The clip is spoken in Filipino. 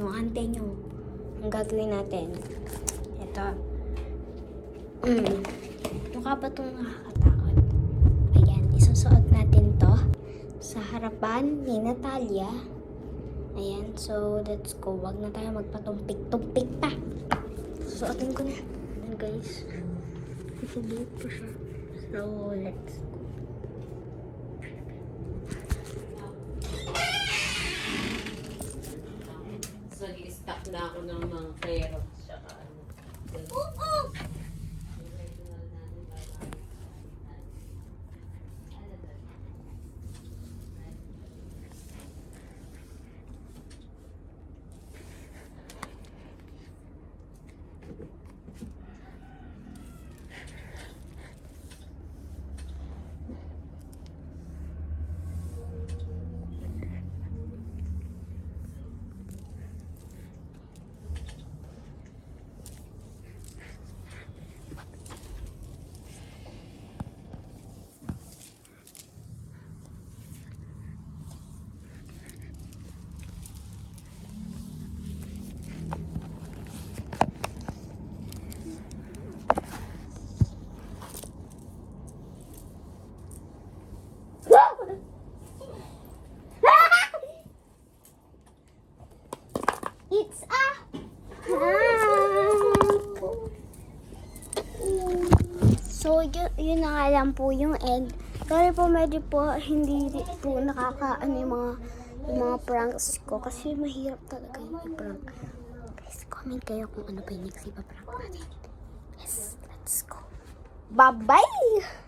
Yung ante nyo. Ang gagawin natin. Ito. Mukha ba itong nakakatakot? Ayan, isusuot natin to sa harapan ni Natalia. Ayan, so let's go. Wag na tayo magpatumpik-tumpik pa. Susuotin ko na. Ayan guys. Isubuot ko siya. So, let's go. So, i-stack na ako ng mga carrots. Tsaka ano. It's a So, yun na nga lang po yung end. Sorry po, medyo po hindi po nakakaano yung mga pranks ko. Kasi mahirap talaga yung i-prank. Guys, comment kayo kung ano pa yung next ipa-prank natin. Yes, let's go. Bye-bye!